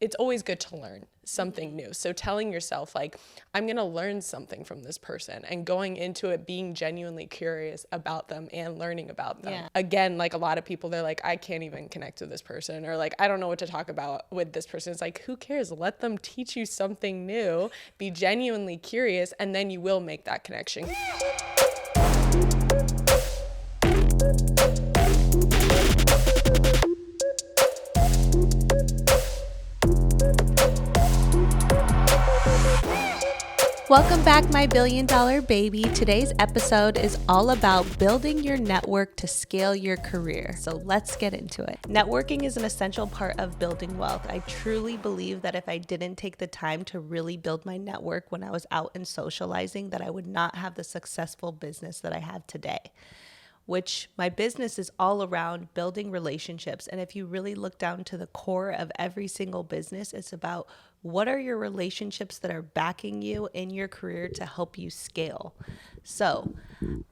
it's always good to learn something new. So telling yourself like, I'm going to learn something from this person, and going into it being genuinely curious about them and learning about them. Again, like a lot of people, they're like, I can't even connect with this person, or like, I don't know what to talk about with this person. It's like, who cares? Let them teach you something new, be genuinely curious, and then you will make that connection. Welcome back, my billion-dollar baby. Today's episode is all about building your network to scale your career. So let's get into it. Networking is an essential part of building wealth. I truly believe that if I didn't take the time to really build my network when I was out and socializing, that I would not have the successful business that I have today. Which my business is all around building relationships. And if you really look down to the core of every single business, it's about what are your relationships that are backing you in your career to help you scale. So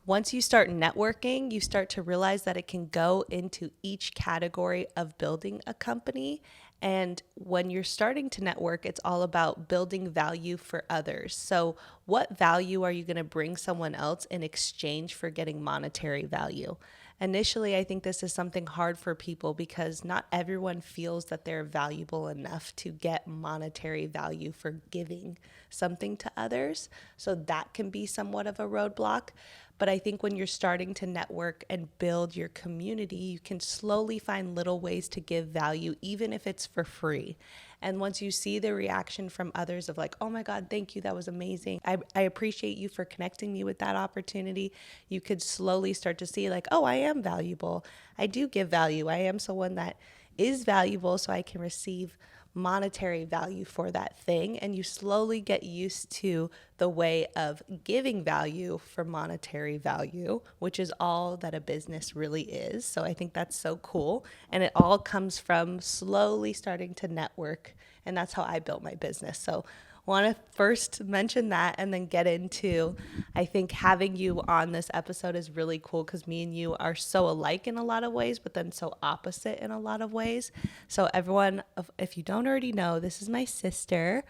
once you start networking, you start to realize that it can go into each category of building a company. And when you're starting to network, it's all about building value for others. So what value are you going to bring someone else in exchange for getting monetary value? Initially, I think this is something hard for people because not everyone feels that they're valuable enough to get monetary value for giving something to others. So that can be somewhat of a roadblock. But I think when you're starting to network and build your community, you can slowly find little ways to give value, even if it's for free. And once you see the reaction from others of like, oh my God, thank you, that was amazing. I appreciate you for connecting me with that opportunity. You could slowly start to see like, oh, I am valuable. I do give value. I am someone that is valuable, so I can receive monetary value for that thing. And you slowly get used to the way of giving value for monetary value, which is all that a business really is. So I think that's so cool. And it all comes from slowly starting to network. And that's how I built my business. So want to first mention that and then get into, I think having you on this episode is really cool because me and you are so alike in a lot of ways, but then so opposite in a lot of ways. So everyone, if you don't already know, this is my sister.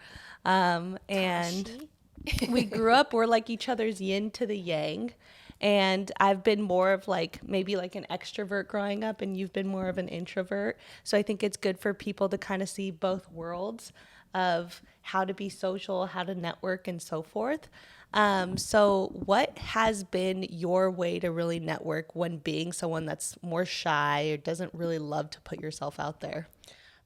And we grew up, we're like each other's yin to the yang. And I've been more of like maybe like an extrovert growing up, and you've been more of an introvert. So I think it's good for people to kind of see both worlds of how to be social, how to network, and so forth. So what has been your way to really network when being someone that's more shy or doesn't really love to put yourself out there?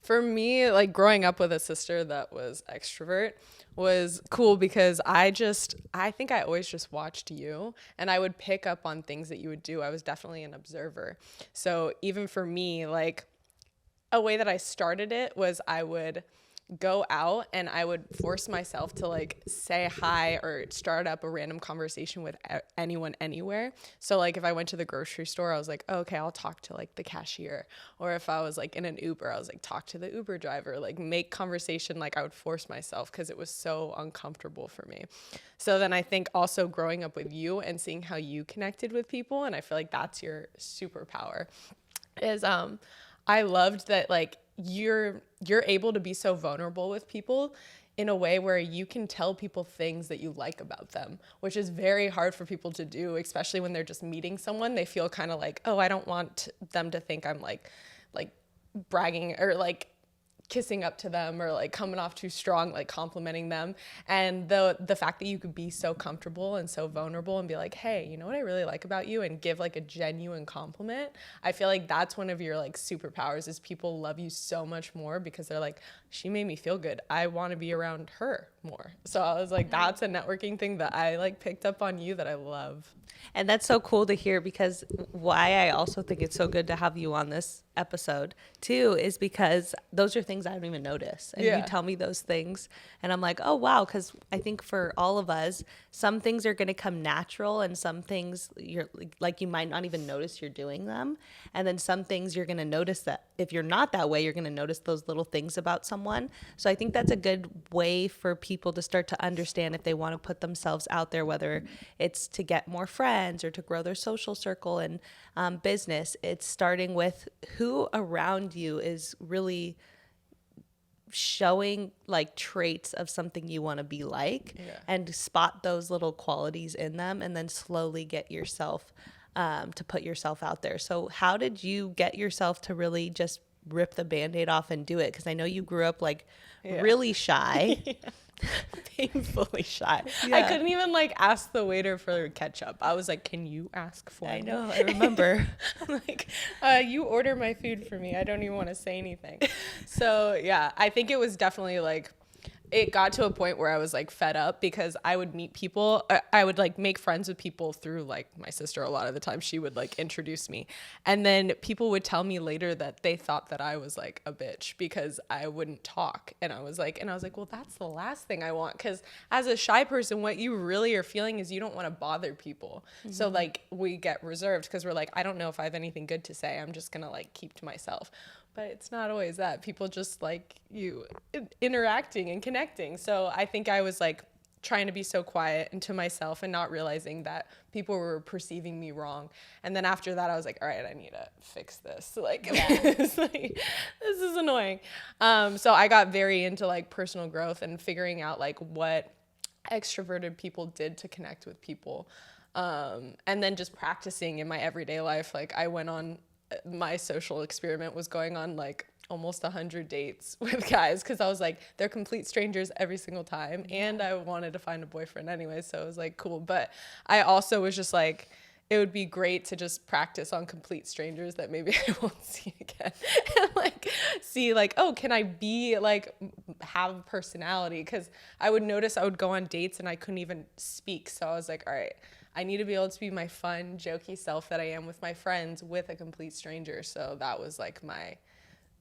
For me, like growing up with a sister that was extrovert was cool because I think I always just watched you, and I would pick up on things that you would do. I was definitely an observer. So even for me, like a way that I started it was I would go out and I would force myself to like say hi or start up a random conversation with anyone anywhere. So like if I went to the grocery store, I was like, oh, okay, I'll talk to like the cashier. Or if I was like in an Uber, I was like, talk to the Uber driver, like make conversation. Like I would force myself because it was so uncomfortable for me. So then I think also growing up with you and seeing how you connected with people, and I feel like that's your superpower, is I loved that like you're able to be so vulnerable with people in a way where you can tell people things that you like about them, which is very hard for people to do, especially when they're just meeting someone. They feel kind of like, oh, I don't want them to think I'm like bragging or like kissing up to them or like coming off too strong, like complimenting them. And the fact that you could be so comfortable and so vulnerable and be like, hey, you know what I really like about you, and give like a genuine compliment, I feel like that's one of your like superpowers, is people love you so much more because they're like, she made me feel good, I want to be around her more. So I was like, that's a networking thing that I like picked up on you that I love. And that's so cool to hear, because why I also think it's so good to have you on this episode too is because those are things I don't even notice. And you tell me those things and I'm like, oh, wow. Because I think for all of us, some things are going to come natural and some things you're like, you might not even notice you're doing them. And then some things you're going to notice that if you're not that way, you're going to notice those little things about someone. So I think that's a good way for people to start to understand if they want to put themselves out there, whether it's to get more friends or to grow their social circle and business. It's starting with who around you is really showing like traits of something you want to be like, and spot those little qualities in them, and then slowly get yourself to put yourself out there. So how did you get yourself to really just rip the Band-Aid off and do it? Because I know you grew up like really shy. Painfully shy. Yeah. I couldn't even like ask the waiter for ketchup. I was like, can you ask for I me? know, I remember. I'm like, you order my food for me. I don't even want to say anything. So yeah, I think it was definitely like, it got to a point where I was like fed up, because I would meet people. I would like make friends with people through like my sister. A lot of the time she would like introduce me, and then people would tell me later that they thought that I was like a bitch because I wouldn't talk. And I was like, well, that's the last thing I want, because as a shy person, what you really are feeling is you don't want to bother people. So like we get reserved because we're like, I don't know if I have anything good to say. I'm just gonna like keep to myself. But it's not always that. People just like you interacting and connecting. So I think I was like trying to be so quiet and to myself, and not realizing that people were perceiving me wrong. And then after that, I was like, all right, I need to fix this. Like, this is annoying. So I got very into like personal growth and figuring out like what extroverted people did to connect with people. And then just practicing in my everyday life. Like I went on, my social experiment was going on like almost 100 dates with guys, because I was like, they're complete strangers every single time, and I wanted to find a boyfriend anyway, so it was like cool. But I also was just like, it would be great to just practice on complete strangers that maybe I won't see again, and like see like, oh, can I be like, have a personality? Because I would notice I would go on dates and I couldn't even speak. So I was like, all right, I need to be able to be my fun, jokey self that I am with my friends with a complete stranger. So that was like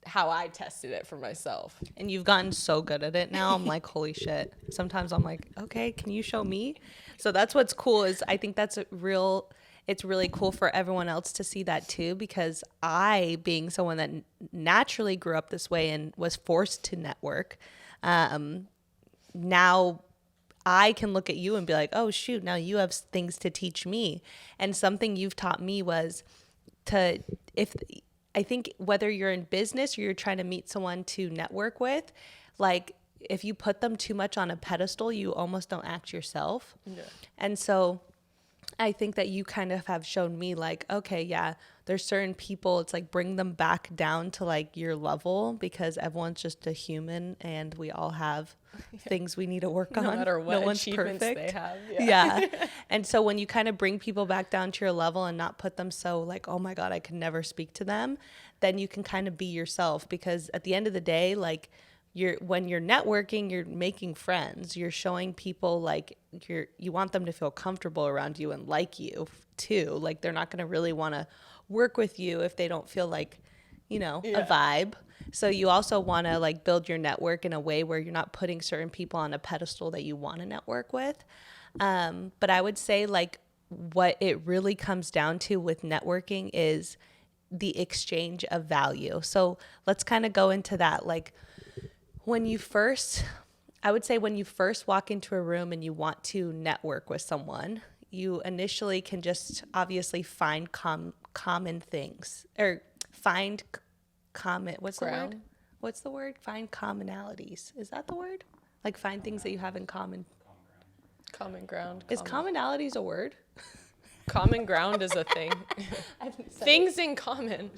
how I tested it for myself. And you've gotten so good at it now. I'm like, holy shit. Sometimes I'm like, okay, can you show me? So that's what's cool, is I think it's really cool for everyone else to see that too, because I, being someone that naturally grew up this way and was forced to network, now I can look at you and be like, oh shoot, now you have things to teach me. And something you've taught me was I think whether you're in business or you're trying to meet someone to network with, like if you put them too much on a pedestal, you almost don't act yourself. Yeah. And so I think that you kind of have shown me like, okay, yeah, there's certain people, it's like bring them back down to like your level, because everyone's just a human and we all have things we need to work on. No matter what no one's achievements perfect. they have. Yeah. And so when you kind of bring people back down to your level and not put them so like, oh my God, I can never speak to them, then you can kind of be yourself, because at the end of the day, like when you're networking, you're making friends, you're showing people like you want them to feel comfortable around you and like you too. Like they're not going to really want to work with you if they don't feel like, a vibe. So you also want to like build your network in a way where you're not putting certain people on a pedestal that you want to network with. But I would say like what it really comes down to with networking is the exchange of value. So let's kind of go into that. Like when you first walk into a room and you want to network with someone, you initially can just obviously find common things, or find common, what's Ground. the word? What's the word? Find commonalities. Is that the word? Like find things that you have in common. Common ground. Is commonalities a word? Common ground is a thing. Things in common.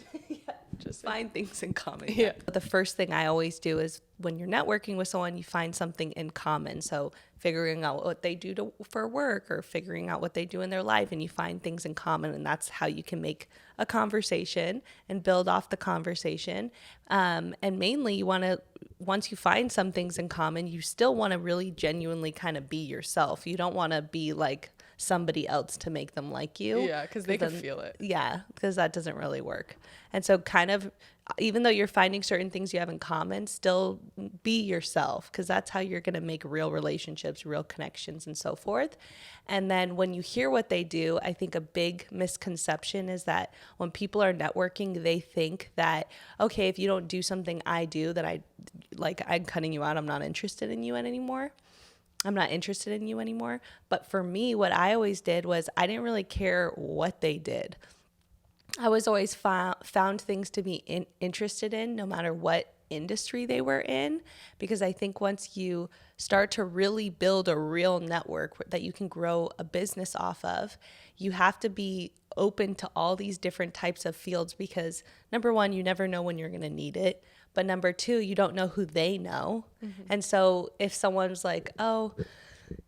Just find things in common. Yeah. The first thing I always do is when you're networking with someone, you find something in common. So figuring out what they do for work, or figuring out what they do in their life, and you find things in common, and that's how you can make a conversation and build off the conversation. And mainly you want to, once you find some things in common, you still want to really genuinely kind of be yourself. You don't want to be like somebody else to make them like you. Yeah, because they can feel it. Yeah, because that doesn't really work. And so kind of, even though you're finding certain things you have in common, still be yourself, because that's how you're going to make real relationships, real connections, and so forth. And then when you hear what they do, I think a big misconception is that when people are networking, they think that, okay, if you don't do something I do, that I'm cutting you out, I'm not interested in you anymore. But for me, what I always did was I didn't really care what they did. I was always found things to be interested in, no matter what industry they were in, because I think once you start to really build a real network that you can grow a business off of, you have to be open to all these different types of fields, because number one, you never know when you're going to need it. But number two, you don't know who they know. And so if someone's like, oh,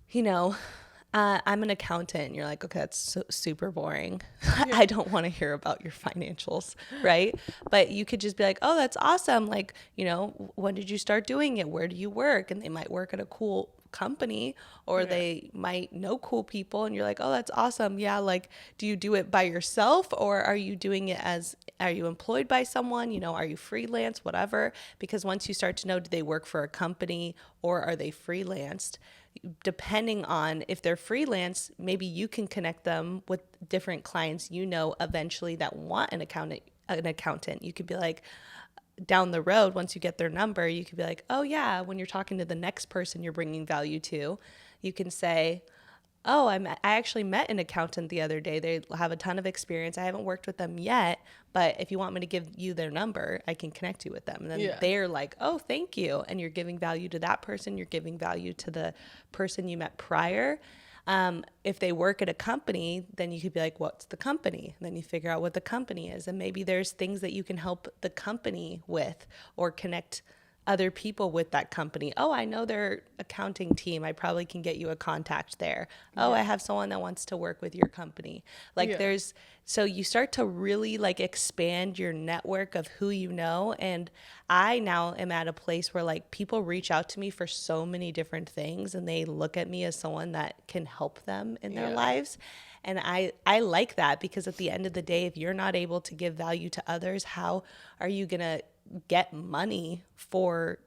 you know, I'm an accountant. And you're like, okay, that's super boring. I don't want to hear about your financials, right? But you could just be like, oh, that's awesome. Like, you know, when did you start doing it? Where do you work? And they might work at a cool company, or they might know cool people, and you're like, oh, that's awesome. Yeah, like, do you do it by yourself, or are you doing it are you employed by someone? You know, are you freelance, whatever? Because once you start to know, do they work for a company or are they freelanced? Depending on if they're freelance, maybe you can connect them with different clients, you know, eventually that want an accountant. You could be like, down the road, once you get their number, you could be like, oh yeah, when you're talking to the next person you're bringing value to, you can say, oh, I actually met an accountant the other day. They have a ton of experience. I haven't worked with them yet, but if you want me to give you their number, I can connect you with them. And then they're like, oh, thank you. And you're giving value to that person. You're giving value to the person you met prior. If they work at a company, then you could be like, what's the company? And then you figure out what the company is. And maybe there's things that you can help the company with, or connect other people with that company. Oh, I know their accounting team. I probably can get you a contact there. Oh, I have someone that wants to work with your company. Like so you start to really like expand your network of who you know. And I now am at a place where like people reach out to me for so many different things, and they look at me as someone that can help them in their lives. And I like that, because at the end of the day, if you're not able to give value to others, how are you going to get money for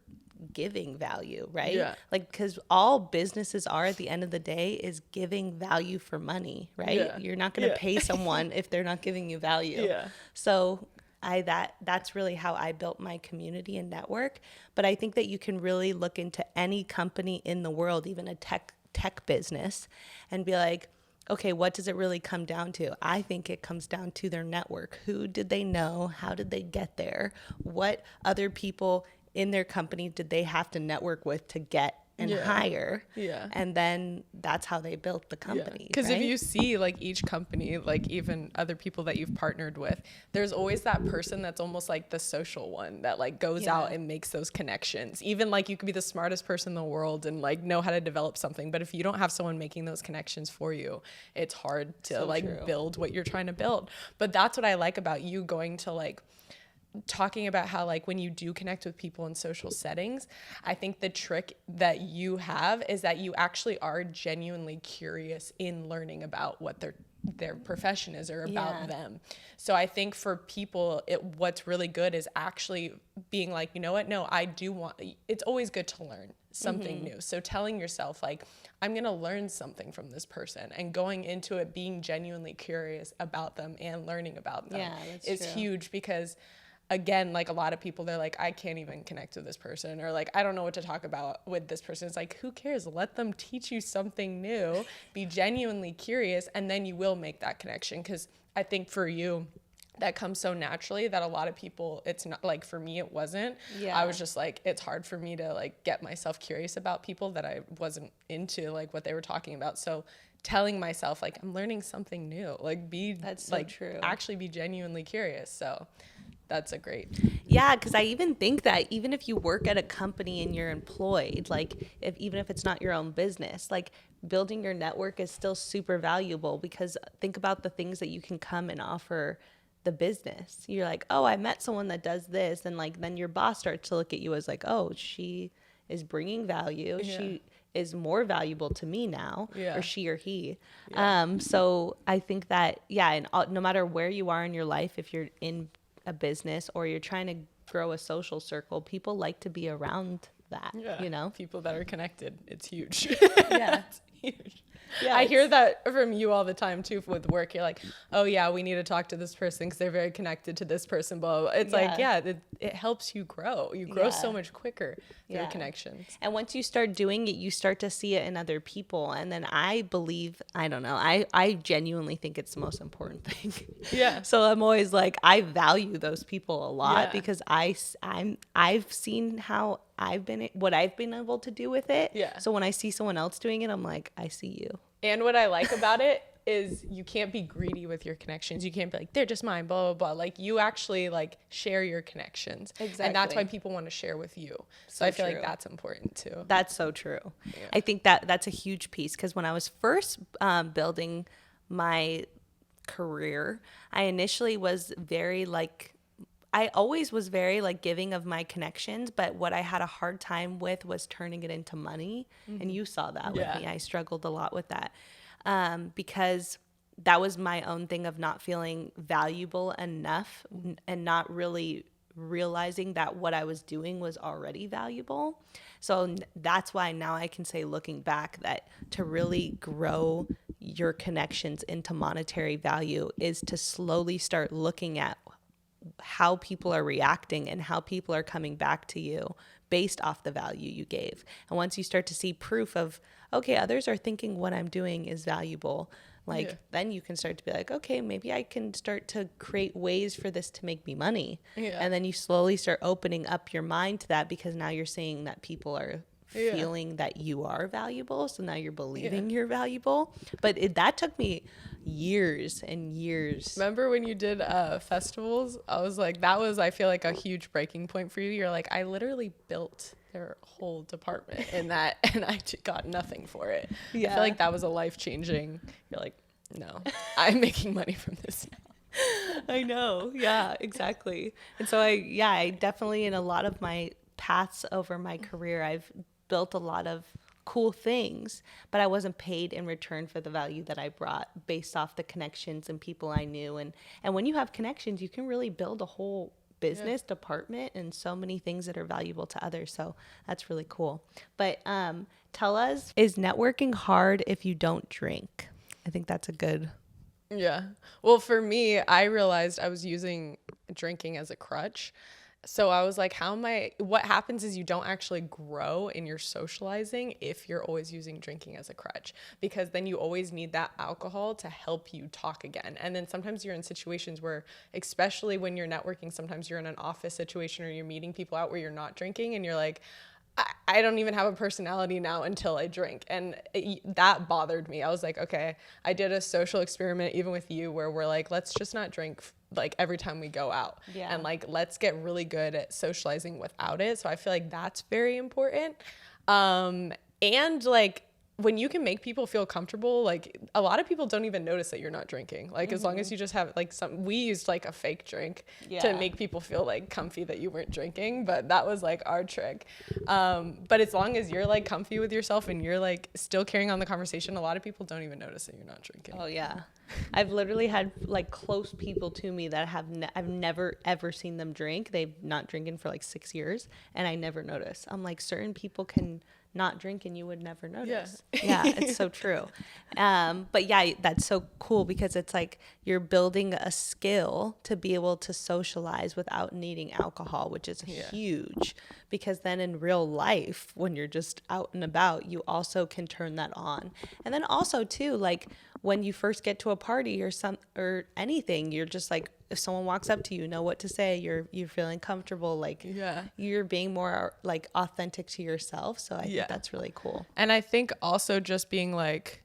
giving value, right? Like, because all businesses are at the end of the day is giving value for money, right? You're not going to pay someone if they're not giving you value. So that's really how I built my community and network. But I think that you can really look into any company in the world, even a tech business, and be like, okay, what does it really come down to? I think it comes down to their network. Who did they know? How did they get there? What other people in their company did they have to network with to get and hire? And then that's how they built the company. Because if you see like each company, like even other people that you've partnered with, there's always that person that's almost like the social one that like goes out and makes those connections. Even like you could be the smartest person in the world and like know how to develop something, but if you don't have someone making those connections for you, it's hard to build what you're trying to build. But that's what I like about you going to like talking about how like when you do connect with people in social settings, I think the trick that you have is that you actually are genuinely curious in learning about what their profession is or about them. So I think for people, what's really good is actually being like, you know what? No, I do want, it's always good to learn something new. So telling yourself like, I'm going to learn something from this person, and going into it being genuinely curious about them and learning about them is huge, because again, like a lot of people, they're like, I can't even connect with this person, or like, I don't know what to talk about with this person. It's like, who cares? Let them teach you something new, be genuinely curious, and then you will make that connection. Because I think for you, that comes so naturally that a lot of people, it's not like, for me, it wasn't. I was just like, it's hard for me to like get myself curious about people that I wasn't into like what they were talking about. So telling myself like, I'm learning something new, like that's so like true. Actually be genuinely curious. So that's a great. Yeah, because I even think that even if you work at a company and you're employed, like even if it's not your own business, like building your network is still super valuable, because think about the things that you can come and offer the business. You're like, oh, I met someone that does this, and like then your boss starts to look at you as like, oh, she is bringing value. She is more valuable to me now, or she or he. So I think that, and no matter where you are in your life, if you're in a business or you're trying to grow a social circle, people like to be around that, Yeah. you know? People that are connected. It's huge. Yeah. It's huge. Yeah, I hear that from you all the time too with work. You're like, oh yeah, we need to talk to this person because they're very connected to this person. Blah, blah, blah. It's like, yeah, it helps you grow. You grow so much quicker through connections. And once you start doing it, you start to see it in other people. And then I believe, I don't know, I genuinely think it's the most important thing. Yeah. So I'm always like, I value those people a lot Yeah. because I've seen how what I've been able to do with it. Yeah. So when I see someone else doing it, I'm like, I see you. And what I like about it is you can't be greedy with your connections. You can't be like, they're just mine, blah, blah, blah. Like you actually like share your connections. Exactly. And that's why people want to share with you. So I feel like that's important too. That's so true. Yeah. I think that's a huge piece because when I was first building my career, I initially was very like, I always was very like giving of my connections, but what I had a hard time with was turning it into money. And you saw that with me. I struggled a lot with that because that was my own thing of not feeling valuable enough and not really realizing that what I was doing was already valuable. So that's why now I can say, looking back, that to really grow your connections into monetary value is to slowly start looking at how people are reacting and how people are coming back to you based off the value you gave. And once you start to see proof of, okay, others are thinking what I'm doing is valuable, like then you can start to be like, okay, maybe I can start to create ways for this to make me money. And then you slowly start opening up your mind to that because now you're seeing that people are feeling that you are valuable. So now you're believing you're valuable. But that took me years and years. Remember when you did festivals? I was like, that was, I feel like, a huge breaking point for you. You're like, I literally built their whole department in that and I got nothing for it. I feel like that was a life-changing. You're like, no, I'm making money from this now. I know. Yeah, exactly. And so I definitely, in a lot of my paths over my career, I've built a lot of cool things, but I wasn't paid in return for the value that I brought based off the connections and people I knew. And when you have connections, you can really build a whole business department and so many things that are valuable to others. So that's really cool. But tell us, is networking hard if you don't drink? I think that's a good. Yeah. Well, for me, I realized I was using drinking as a crutch. So I was like, what happens is you don't actually grow in your socializing if you're always using drinking as a crutch, because then you always need that alcohol to help you talk again. And then sometimes you're in situations where, especially when you're networking, sometimes you're in an office situation or you're meeting people out where you're not drinking and you're like, I don't even have a personality now until I drink. And that bothered me. I was like, okay, I did a social experiment even with you where we're like, let's just not drink like every time we go out. And like, let's get really good at socializing without it. So I feel like that's very important. And like, when you can make people feel comfortable, like a lot of people don't even notice that you're not drinking. Like as long as you just have like we used like a fake drink to make people feel like comfy that you weren't drinking, but that was like our trick. But as long as you're like comfy with yourself and you're like still carrying on the conversation, a lot of people don't even notice that you're not drinking. Oh yeah. I've literally had like close people to me that I've never ever seen them drink. They've not drinking for like 6 years and I never notice. I'm like, certain people can not drink and you would never notice. Yeah, it's so true. But yeah, that's so cool because it's like you're building a skill to be able to socialize without needing alcohol, which is huge, because then in real life, when you're just out and about, you also can turn that on. And then also too, like when you first get to a party or anything, you're just like, if someone walks up to you, know what to say, you're feeling comfortable, like you're being more like authentic to yourself. So I think that's really cool. And I think also just being like,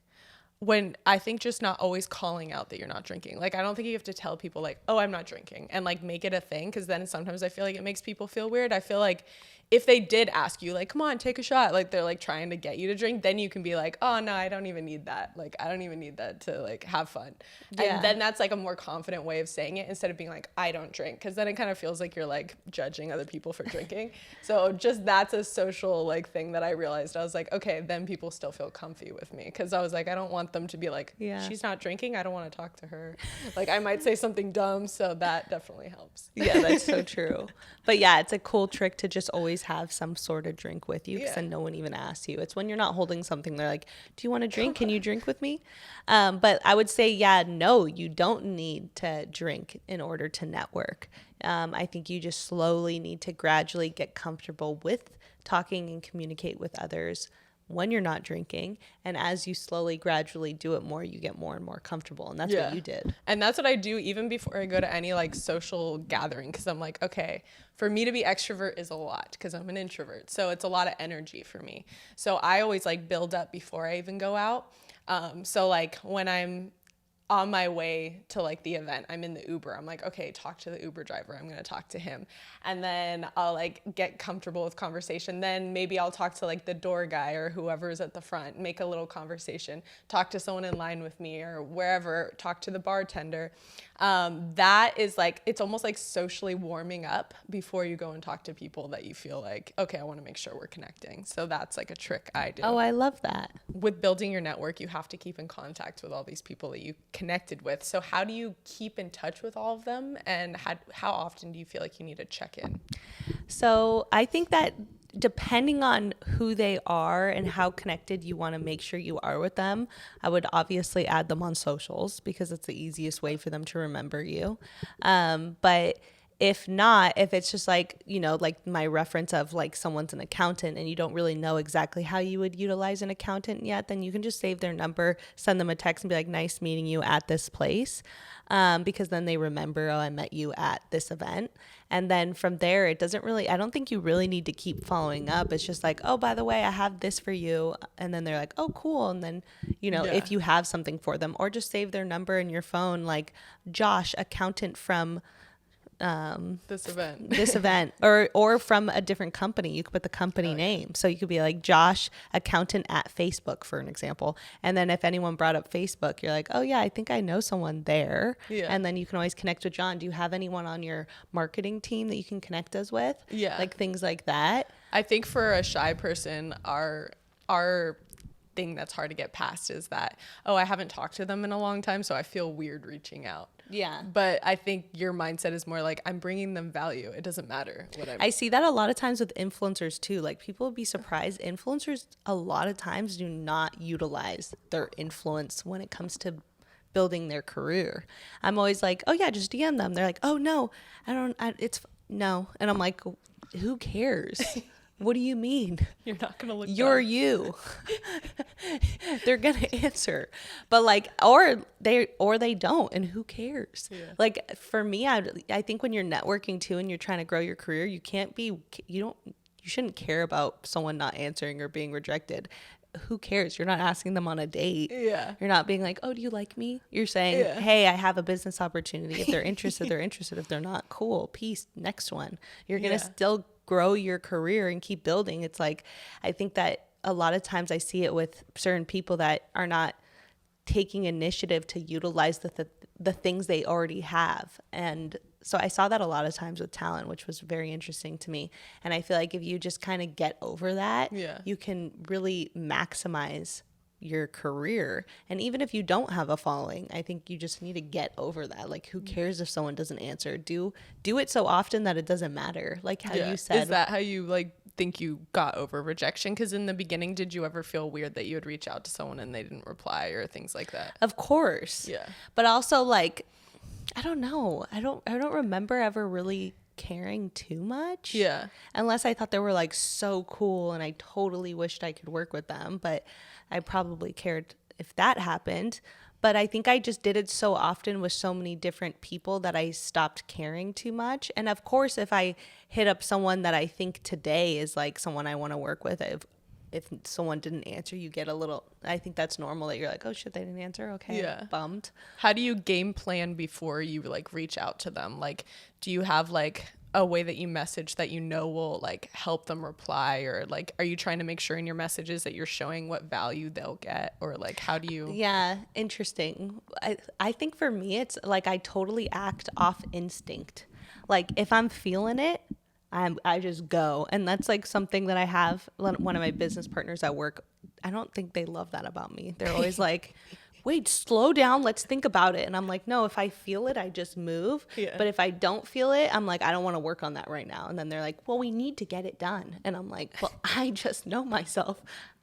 just not always calling out that you're not drinking. Like, I don't think you have to tell people like, oh, I'm not drinking, and like make it a thing. Cause then sometimes I feel like it makes people feel weird. I feel like if they did ask you like, come on, take a shot, like they're like trying to get you to drink, then you can be like, oh no, I don't even need that. Like, I don't even need that to like have fun. And then that's like a more confident way of saying it instead of being like, I don't drink. Cause then it kind of feels like you're like judging other people for drinking. So just that's a social like thing that I realized. I was like, okay, then people still feel comfy with me. Cause I was like, I don't want them to be like, she's not drinking, I don't want to talk to her. Like I might say something dumb. So that definitely helps. Yeah, that's so true. But yeah, it's a cool trick to just always always have some sort of drink with you, because Yeah. then no one even asks you. It's when you're not holding something, they're like, do you want a drink? Can you drink with me? But I would say, yeah, no, you don't need to drink in order to network. I think you just slowly need to gradually get comfortable with talking and communicate with others when you're not drinking. And as you slowly, gradually do it more, you get more and more comfortable. And that's what you did. And that's what I do even before I go to any like social gathering, because I'm like, okay, for me to be extrovert is a lot because I'm an introvert. So it's a lot of energy for me. So I always like build up before I even go out. So like when I'm on my way to like the event, I'm in the Uber. I'm like, okay, talk to the Uber driver. I'm going to talk to him. And then I'll like get comfortable with conversation. Then maybe I'll talk to like the door guy or whoever's at the front, make a little conversation, talk to someone in line with me or wherever, talk to the bartender. That is like, it's almost like socially warming up before you go and talk to people that you feel like, okay, I want to make sure we're connecting. So that's like a trick I do. Oh, I love that. With building your network, you have to keep in contact with all these people that you connected with. So how do you keep in touch with all of them, and how often do you feel like you need to check in? So I think that depending on who they are and how connected you want to make sure you are with them, I would obviously add them on socials because it's the easiest way for them to remember you. But if not, if it's just like, you know, like my reference of like someone's an accountant and you don't really know exactly how you would utilize an accountant yet, then you can just save their number, send them a text and be like, nice meeting you at this place. Because then they remember, oh, I met you at this event. And then from there, it doesn't really, I don't think you really need to keep following up. It's just like, oh, by the way, I have this for you. And then they're like, oh, cool. And then, you know, if you have something for them, or just save their number in your phone, like Josh, accountant from This event or from a different company. You could put the company name. So you could be like Josh, accountant at Facebook, for an example. And then if anyone brought up Facebook, you're like, oh yeah, I think I know someone there. Yeah. And then you can always connect with John. Do you have anyone on your marketing team that you can connect us with? Yeah. Like things like that. I think for a shy person, our thing that's hard to get past is that, oh, I haven't talked to them in a long time, so I feel weird reaching out. Yeah. But I think your mindset is more like, I'm bringing them value. It doesn't matter what I see that a lot of times with influencers too. Like people would be surprised. Influencers a lot of times do not utilize their influence when it comes to building their career. I'm always like, oh yeah, just DM them. They're like, oh no, no. And I'm like, who cares? What do you mean? You're not going to look You're dumb. you. They're going to answer. But like, or they don't, and who cares? Yeah. Like for me, I think when you're networking too and you're trying to grow your career, you shouldn't care about someone not answering or being rejected. Who cares? You're not asking them on a date. Yeah. You're not being like, oh, do you like me? You're saying, hey, I have a business opportunity. If they're interested, they're interested. If they're not, cool. Peace. Next one. You're going to still grow your career and keep building. It's like, I think that a lot of times I see it with certain people that are not taking initiative to utilize the things they already have. And so I saw that a lot of times with talent, which was very interesting to me. And I feel like if you just kind of get over that, you can really maximize your career. And even if you don't have a following, I think you just need to get over that. Like, who cares if someone doesn't answer? Do it so often that it doesn't matter. Like how you said. Is that how you like think you got over rejection? Because in the beginning, did you ever feel weird that you would reach out to someone and they didn't reply or things like that? Of course. Yeah. But also like, I don't know. I don't remember ever really caring too much. Yeah. Unless I thought they were like so cool and I totally wished I could work with them. But I probably cared if that happened. But I think I just did it so often with so many different people that I stopped caring too much. And of course, if I hit up someone that I think today is like someone I want to work with, if someone didn't answer, you get a little, I think that's normal that you're like, oh shit, they didn't answer. Okay. Yeah. Bummed. How do you game plan before you like reach out to them? Like, do you have like a way that you message that you know will like help them reply, or like are you trying to make sure in your messages that you're showing what value they'll get, or like how do you? Yeah, interesting. I think for me it's like I totally act off instinct. Like if I'm feeling it, I just go. And that's like something that I have. One of my business partners at work, I don't think they love that about me. They're always like, wait, slow down. Let's think about it. And I'm like, no, if I feel it, I just move. Yeah. But if I don't feel it, I'm like, I don't want to work on that right now. And then they're like, well, we need to get it done. And I'm like, well, I just know myself.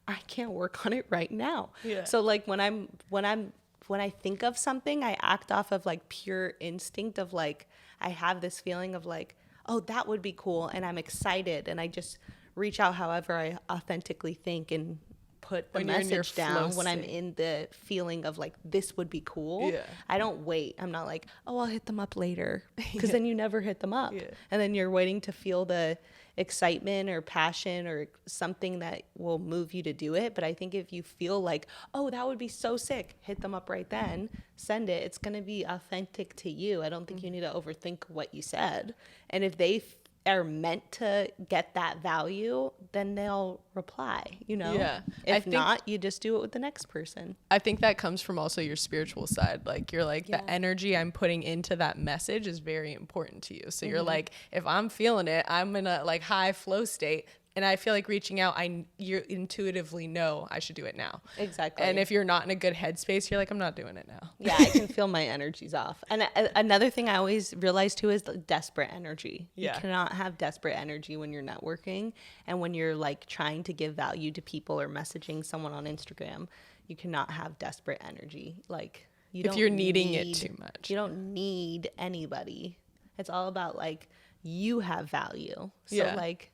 I can't work on it right now. Yeah. So like when I think of something, I act off of like pure instinct of like, I have this feeling of like, oh, that would be cool. And I'm excited. And I just reach out however I authentically think and put the When you're in your message down flow when I'm state. in the feeling of like, this would be cool. Yeah. I don't wait. I'm not like, oh, I'll hit them up later. Because then you never hit them up. Yeah. And then you're waiting to feel the excitement or passion or something that will move you to do it. But I think if you feel like, oh, that would be so sick, hit them up right then, send it. It's going to be authentic to you. I don't think you need to overthink what you said. And if they are meant to get that value, then they'll reply, you know? Yeah. If not, you just do it with the next person. I think that comes from also your spiritual side. Like you're like, the energy I'm putting into that message is very important to you. So you're like, if I'm feeling it, I'm in a like high flow state. And I feel like reaching out, you intuitively know I should do it now. Exactly. And if you're not in a good headspace, you're like, I'm not doing it now. Yeah, I can feel my energies off. And another thing I always realize too is the desperate energy. Yeah. You cannot have desperate energy when you're networking and when you're like trying to give value to people or messaging someone on Instagram. You cannot have desperate energy. Like If you're needing it too much. You don't need anybody. It's all about like you have value. So Yeah. like,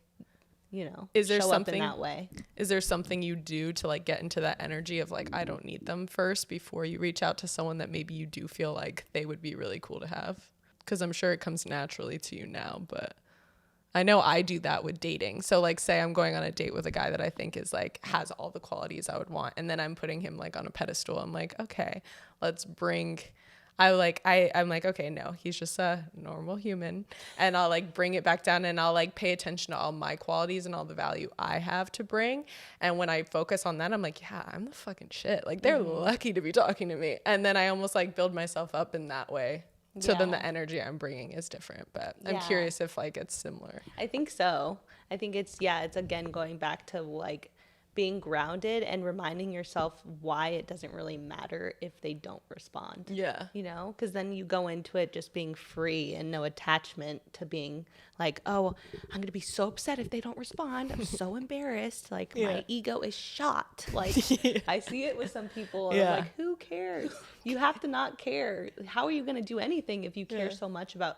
you know, Is there show something up in that way. Is there something you do to like get into that energy of like, I don't need them first before you reach out to someone that maybe you do feel like they would be really cool to have? Because I'm sure it comes naturally to you now, but I know I do that with dating. So like say I'm going on a date with a guy that I think is like has all the qualities I would want, and then I'm putting him like on a pedestal. I'm like, okay, let's bring I'm like, okay, no, he's just a normal human. And I'll like bring it back down and I'll like pay attention to all my qualities and all the value I have to bring. And when I focus on that, I'm like, yeah, I'm the fucking shit. Like they're lucky to be talking to me. And then I almost like build myself up in that way. So then the energy I'm bringing is different. But I'm curious if like it's similar. I think so. I think it's again going back to like being grounded and reminding yourself why it doesn't really matter if they don't respond. Yeah. You know, because then you go into it just being free and no attachment to being like, oh, I'm going to be so upset if they don't respond. I'm so embarrassed. Like my ego is shot. Like I see it with some people. And I'm like, who cares? You have to not care. How are you going to do anything if you care so much about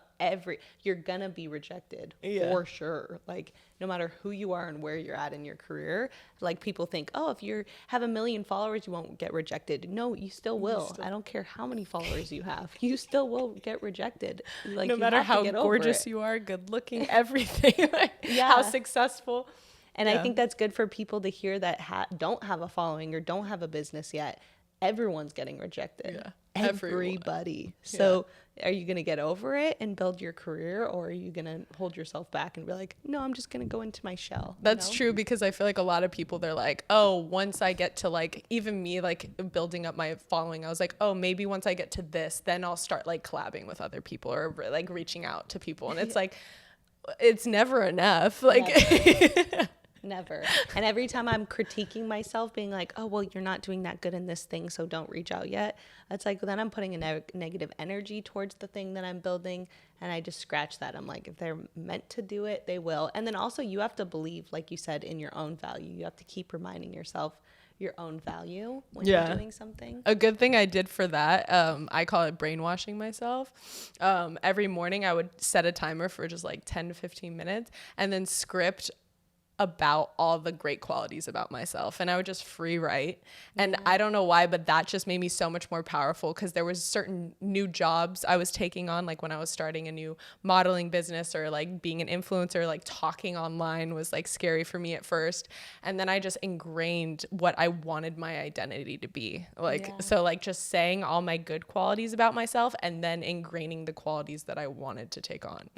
you're going to be rejected for sure. Like no matter who you are and where you're at in your career, like people think, oh, if you have 1 million followers, you won't get rejected. No, you still will. I don't care how many followers you have. You still will get rejected. Like no matter how gorgeous you are, good looking, everything, how successful. And I think that's good for people to hear that don't have a following or don't have a business yet. Everyone's getting rejected. Yeah. Everybody. So are you going to get over it and build your career, or are you going to hold yourself back and be like, no, I'm just going to go into my shell? That's true, because I feel like a lot of people, they're like, oh, once I get to like, even me, like building up my following, I was like, oh, maybe once I get to this, then I'll start like collabing with other people or like reaching out to people. And it's like, it's never enough. Like, Never. And every time I'm critiquing myself, being like, oh, well, you're not doing that good in this thing, so don't reach out yet. It's like, then I'm putting a negative energy towards the thing that I'm building. And I just scratch that. I'm like, if they're meant to do it, they will. And then also you have to believe, like you said, in your own value. You have to keep reminding yourself your own value when you're doing something. A good thing I did for that, I call it brainwashing myself. Every morning I would set a timer for just like 10 to 15 minutes and then script about all the great qualities about myself, and I would just free write. And I don't know why, but that just made me so much more powerful, because there was certain new jobs I was taking on, like when I was starting a new modeling business or like being an influencer, like talking online was like scary for me at first. And then I just ingrained what I wanted my identity to be, like so like just saying all my good qualities about myself and then ingraining the qualities that I wanted to take on.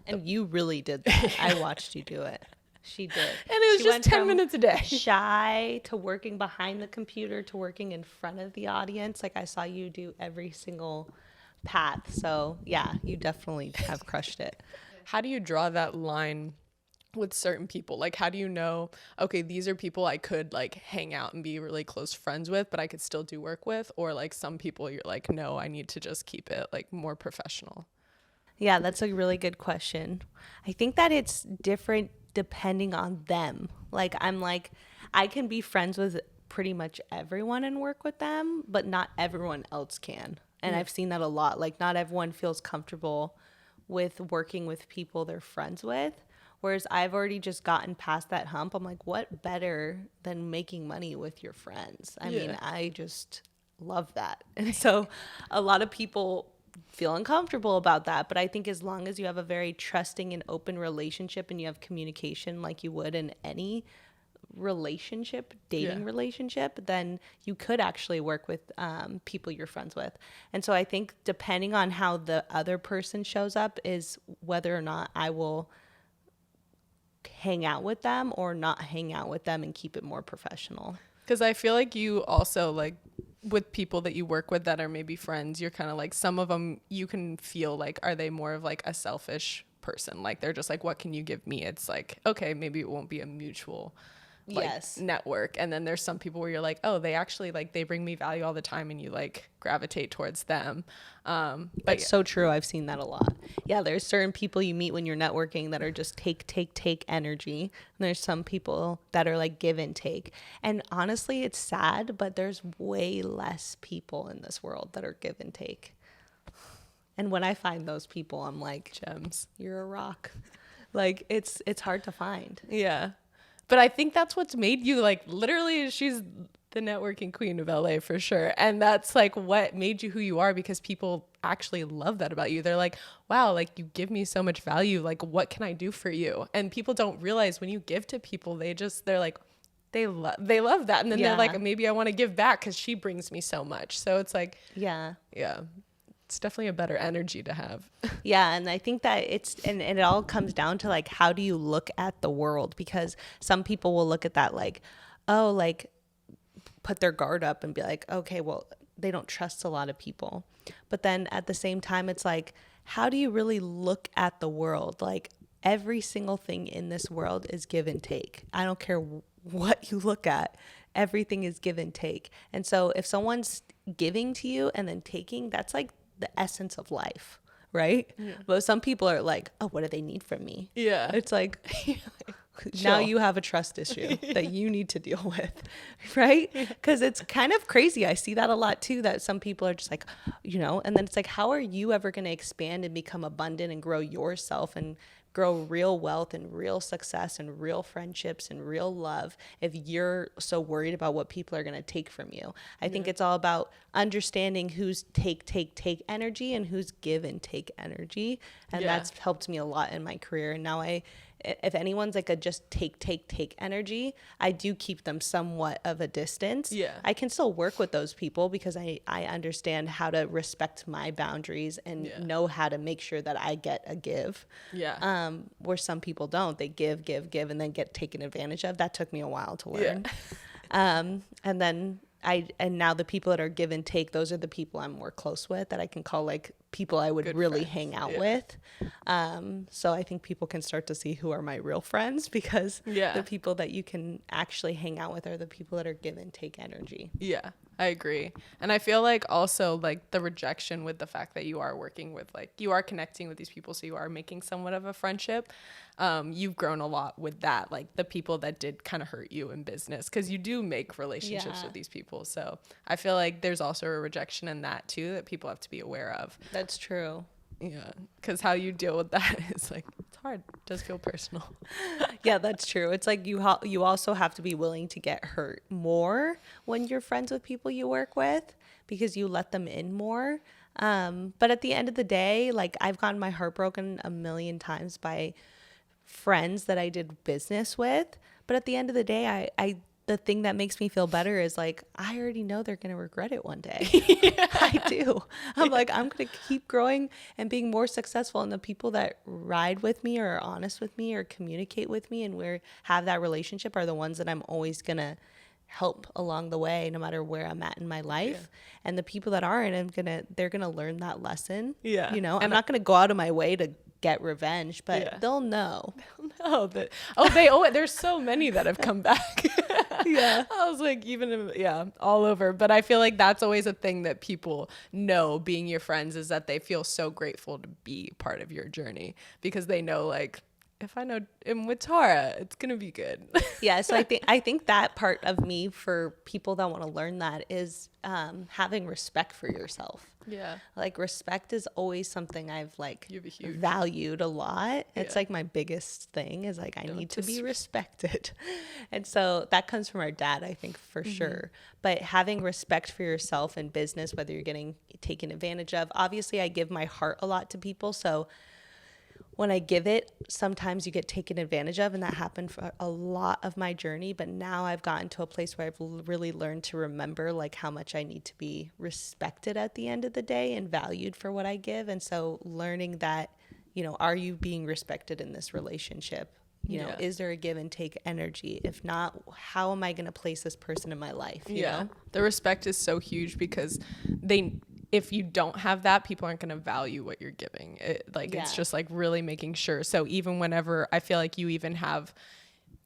And you really did that. I watched you do it. She did. And it was just 10 minutes a day. Shy to working behind the computer to working in front of the audience. Like I saw you do every single path. So yeah, you definitely have crushed it. How do you draw that line with certain people? Like, how do you know, okay, these are people I could like hang out and be really close friends with, but I could still do work with? Or like some people you're like, no, I need to just keep it like more professional. Yeah, that's a really good question. I think that it's different depending on them. Like, I'm like, I can be friends with pretty much everyone and work with them, but not everyone else can. And I've seen that a lot. Like, not everyone feels comfortable with working with people they're friends with. Whereas I've already just gotten past that hump. I'm like, what better than making money with your friends? I mean, I just love that. And so a lot of people feel uncomfortable about that. But I think as long as you have a very trusting and open relationship and you have communication like you would in any relationship, dating relationship, then you could actually work with people you're friends with. And so I think depending on how the other person shows up is whether or not I will hang out with them or not hang out with them and keep it more professional. Because I feel like you also like with people that you work with that are maybe friends, you're kind of like, some of them you can feel like, are they more of like a selfish person? Like they're just like, what can you give me? It's like, okay, maybe it won't be a mutual like network. And then there's some people where you're like, oh, they actually like, they bring me value all the time, and you like gravitate towards them. But That's so true. I've seen that a lot. Yeah, there's certain people you meet when you're networking that are just take energy. And there's some people that are like give and take. And honestly, it's sad, but there's way less people in this world that are give and take. And when I find those people, I'm like, gems. You're a rock. Like it's hard to find. Yeah. But I think that's what's made you like, literally, she's the networking queen of LA for sure. And that's like what made you who you are, because people actually love that about you. They're like, wow, like you give me so much value. Like, what can I do for you? And people don't realize when you give to people, they're like, they love that. And then they're like, maybe I want to give back because she brings me so much. So it's like, yeah. It's definitely a better energy to have. Yeah. And I think that and it all comes down to like, how do you look at the world? Because some people will look at that like, oh, like put their guard up and be like, okay, well, they don't trust a lot of people. But then at the same time, it's like, how do you really look at the world? Like every single thing in this world is give and take. I don't care what you look at. Everything is give and take. And so if someone's giving to you and then taking, that's like the essence of life, right? Yeah. But some people are like, oh, what do they need from me? Yeah. It's like, now you have a trust issue that you need to deal with, right? Because it's kind of crazy. I see that a lot too, that some people are just like, and then it's like, how are you ever going to expand and become abundant and grow yourself and grow real wealth and real success and real friendships and real love if you're so worried about what people are going to take from you? I think it's all about understanding who's take energy and who's give and take energy. And that's helped me a lot in my career. And now if anyone's like a just take energy, I do keep them somewhat of a distance. Yeah. I can still work with those people because I understand how to respect my boundaries and know how to make sure that I get a give. Yeah. Where some people don't. They give, and then get taken advantage of. That took me a while to learn. Yeah. And then now the people that are give and take, those are the people I'm more close with that I can call like people I would good really friends. Hang out with. So I think people can start to see who are my real friends, because the people that you can actually hang out with are the people that are give and take energy. Yeah, I agree. And I feel like also like the rejection with the fact that you are working with, like you are connecting with these people, so you are making somewhat of a friendship. You've grown a lot with that, like the people that did kind of hurt you in business, because you do make relationships with these people. So I feel like there's also a rejection in that too, that people have to be aware of. That's true. Yeah, because how you deal with that is like, it's hard. It does feel personal. Yeah, that's true. It's like you also have to be willing to get hurt more when you're friends with people you work with, because you let them in more. But at the end of the day, like I've gotten my heart broken a million times by friends that I did business with. But at the end of the day, the thing that makes me feel better is like, I already know they're going to regret it one day. I do. I'm like, I'm going to keep growing and being more successful. And the people that ride with me or are honest with me or communicate with me and have that relationship are the ones that I'm always going to help along the way, no matter where I'm at in my life. And the people that aren't, they're going to learn that lesson. Yeah. I'm not going to go out of my way to get revenge, but Yeah. they'll know. No, there's so many that have come back. Yeah. I was like, all over. But I feel like that's always a thing that people know being your friends, is that they feel so grateful to be part of your journey, because they know, like, if I know I'm with Tara, it's gonna be good. Yeah, so I think that part of me, for people that want to learn that, is having respect for yourself. Yeah. Like, respect is always something I've like You have a huge- valued a lot. It's Yeah. like my biggest thing is like, I Don't need to be dis- respected. And so that comes from our dad, I think, for sure. But having respect for yourself in business, whether you're getting taken advantage of, obviously I give my heart a lot to people. So when I give it, sometimes you get taken advantage of, and that happened for a lot of my journey. But now I've gotten to a place where I've really learned to remember like how much I need to be respected at the end of the day and valued for what I give. And so learning that, you know, are you being respected in this relationship? You know, is there a give and take energy? If not, how am I going to place this person in my life? You know? The respect is so huge, because if you don't have that, people aren't going to value what you're giving. It's just like really making sure. So even whenever I feel like you even have,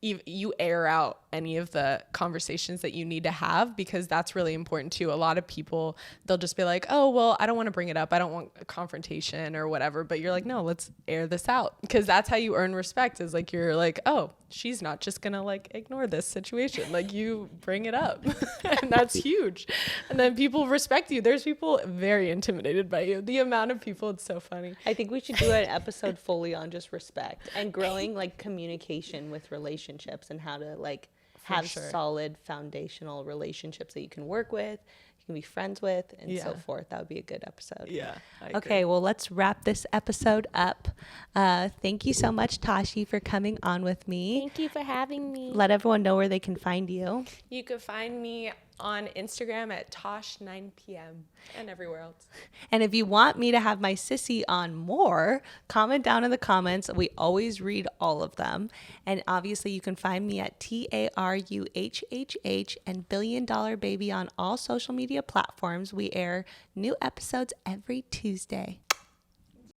you air out any of the conversations that you need to have, because that's really important too. A lot of people, they'll just be like, oh, well, I don't want to bring it up, I don't want a confrontation or whatever. But you're like, no, let's air this out, because that's how you earn respect, is like, you're like, oh, she's not just gonna like ignore this situation, like you bring it up. And that's huge. And then people respect you. There's people very intimidated by you, the amount of people, it's so funny. I think we should do an episode fully on just respect and growing like communication with relationships, and how to like have solid foundational relationships that you can work with, you can be friends with, and so forth. That would be a good episode. Yeah. Okay, well, let's wrap this episode up. Thank you so much, Tashi, for coming on with me. Thank you for having me. Let everyone know where they can find you. You can find me on Instagram at Tash 9pm and everywhere else. And if you want me to have my sissy on more, comment down in the comments. We always read all of them. And obviously you can find me at TARUHHH and Billion Dollar Baby on all social media platforms. We air new episodes every Tuesday.